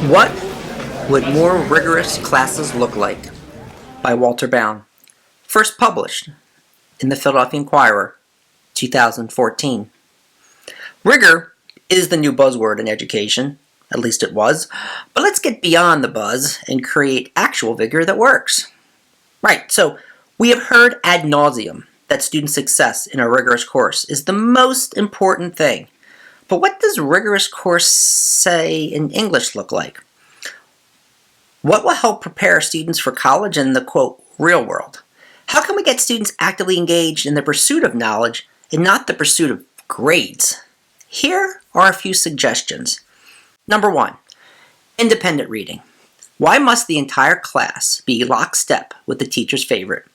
What would more rigorous classes look like? By Walter Bound. First published in the Philadelphia Inquirer, 2014. Rigor is the new buzzword in education, at least it was, but let's get beyond the buzz and create actual vigor that works. Right, so we have heard ad nauseum that student success in a rigorous course is the most important thing. But what does rigorous course, say, in English look like? What will help prepare students for college and the, quote, real world? How can we get students actively engaged in the pursuit of knowledge and not the pursuit of grades? Here are a few suggestions. Number 1, independent reading. Why must the entire class be lockstep with the teacher's favorite?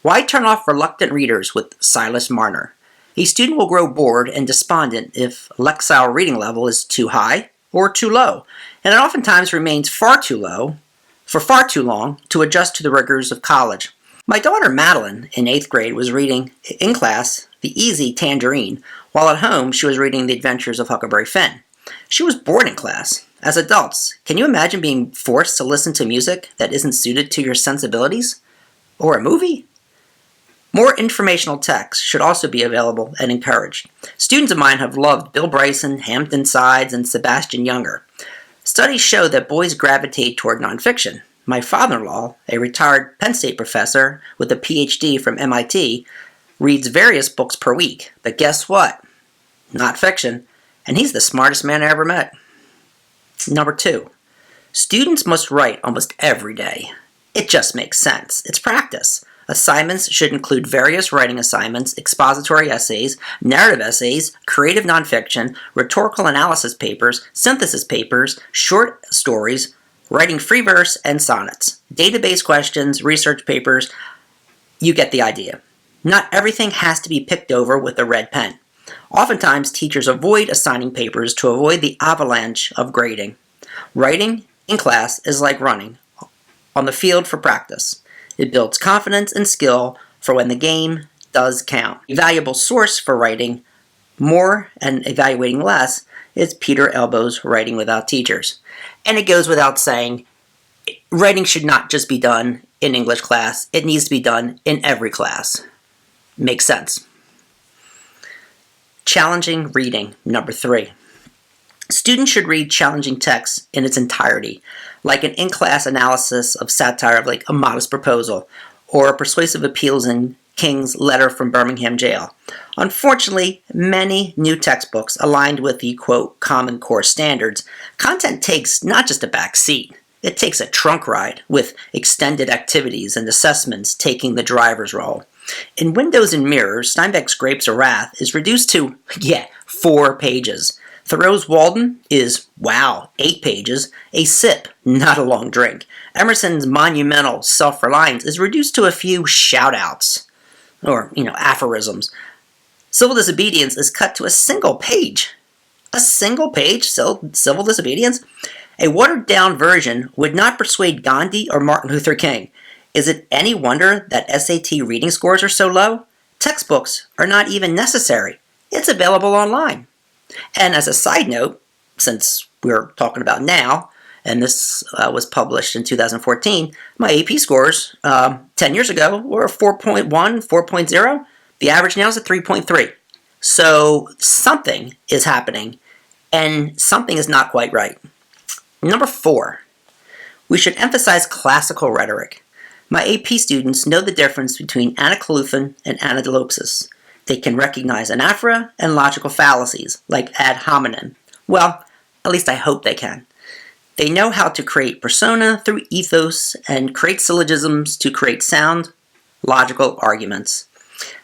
Why turn off reluctant readers with Silas Marner? A student will grow bored and despondent if Lexile reading level is too high or too low, and it oftentimes remains far too low for far too long to adjust to the rigors of college. My daughter Madeline, in 8th grade, was reading in class The Easy Tangerine, while at home she was reading The Adventures of Huckleberry Finn. She was bored in class. As adults, can you imagine being forced to listen to music that isn't suited to your sensibilities? Or a movie? More informational texts should also be available and encouraged. Students of mine have loved Bill Bryson, Hampton Sides, and Sebastian Junger. Studies show that boys gravitate toward nonfiction. My father-in-law, a retired Penn State professor with a PhD from MIT, reads various books per week. But guess what? Not fiction. And he's the smartest man I ever met. Number 2, students must write almost every day. It just makes sense. It's practice. Assignments should include various writing assignments, expository essays, narrative essays, creative nonfiction, rhetorical analysis papers, synthesis papers, short stories, writing free verse, and sonnets. Database questions, research papers, you get the idea. Not everything has to be picked over with a red pen. Oftentimes, teachers avoid assigning papers to avoid the avalanche of grading. Writing in class is like running on the field for practice. It builds confidence and skill for when the game does count. A valuable source for writing more and evaluating less is Peter Elbow's Writing Without Teachers. And it goes without saying, writing should not just be done in English class. It needs to be done in every class. Makes sense. Challenging reading, number 3. Students should read challenging texts in its entirety, like an in-class analysis of satire of like A Modest Proposal, or Persuasive Appeals in King's Letter from Birmingham Jail. Unfortunately, many new textbooks aligned with the, quote, Common Core standards, content takes not just a back seat, it takes a trunk ride, with extended activities and assessments taking the driver's role. In Windows and Mirrors, Steinbeck's Grapes of Wrath is reduced to, 4 pages. Thoreau's Walden is, 8 pages, a sip, not a long drink. Emerson's monumental Self-Reliance is reduced to a few shout-outs, or, aphorisms. Civil Disobedience is cut to a single page. A single page civil disobedience? A watered-down version would not persuade Gandhi or Martin Luther King. Is it any wonder that SAT reading scores are so low? Textbooks are not even necessary. It's available online. And as a side note, since we're talking about now, and this was published in 2014, my AP scores 10 years ago were 4.1, 4.0. The average now is at 3.3. So something is happening, and something is not quite right. Number 4, we should emphasize classical rhetoric. My AP students know the difference between anacoluthon and anadolopsis. They can recognize anaphora and logical fallacies, like ad hominem. Well, at least I hope they can. They know how to create persona through ethos and create syllogisms to create sound, logical arguments.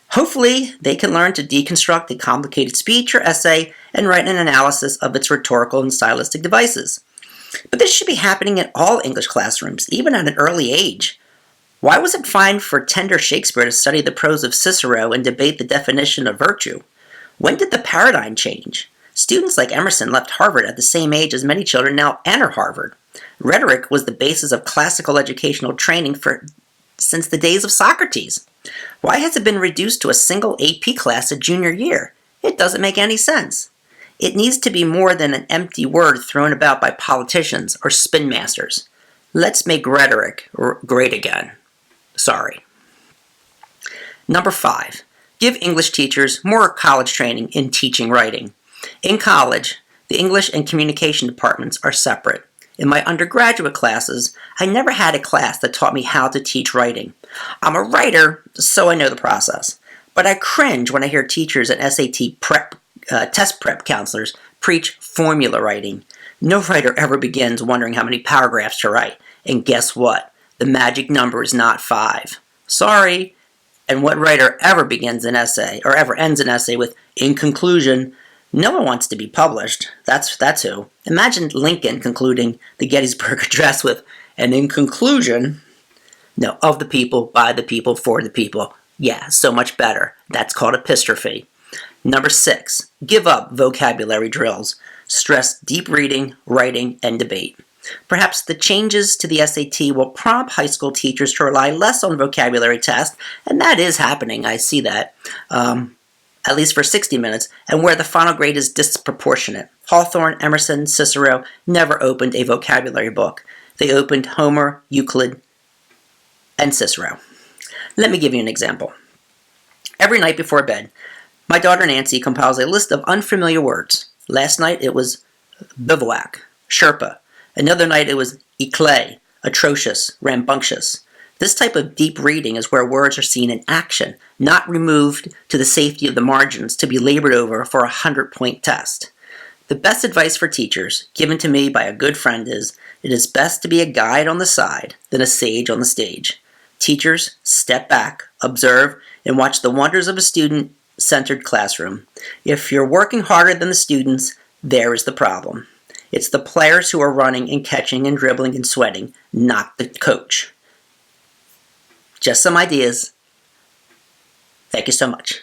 Hopefully, they can learn to deconstruct a complicated speech or essay and write an analysis of its rhetorical and stylistic devices. But this should be happening in all English classrooms, even at an early age. Why was it fine for tender Shakespeare to study the prose of Cicero and debate the definition of virtue? When did the paradigm change? Students like Emerson left Harvard at the same age as many children now enter Harvard. Rhetoric was the basis of classical educational training since the days of Socrates. Why has it been reduced to a single AP class a junior year? It doesn't make any sense. It needs to be more than an empty word thrown about by politicians or spin masters. Let's make rhetoric great again. Sorry. Number 5. Give English teachers more college training in teaching writing. In college, the English and communication departments are separate. In my undergraduate classes, I never had a class that taught me how to teach writing. I'm a writer, so I know the process. But I cringe when I hear teachers and SAT test prep counselors preach formula writing. No writer ever begins wondering how many paragraphs to write. And guess what? The magic number is not 5. Sorry. And what writer ever begins an essay or ever ends an essay with, in conclusion? No one wants to be published. That's who. Imagine Lincoln concluding the Gettysburg Address with, and in conclusion, no, of the people, by the people, for the people. Yeah, so much better. That's called epistrophe. Number 6, give up vocabulary drills. Stress deep reading, writing, and debate. Perhaps the changes to the SAT will prompt high school teachers to rely less on vocabulary tests, and that is happening. I see that, at least for 60 minutes, and where the final grade is disproportionate. Hawthorne, Emerson, Cicero never opened a vocabulary book. They opened Homer, Euclid, and Cicero. Let me give you an example. Every night before bed, my daughter Nancy compiles a list of unfamiliar words. Last night it was bivouac, Sherpa. Another night it was éclat, atrocious, rambunctious. This type of deep reading is where words are seen in action, not removed to the safety of the margins to be labored over for a 100-point test. The best advice for teachers, given to me by a good friend, is it is best to be a guide on the side than a sage on the stage. Teachers, step back, observe, and watch the wonders of a student-centered classroom. If you're working harder than the students, there is the problem. It's the players who are running and catching and dribbling and sweating, not the coach. Just some ideas. Thank you so much.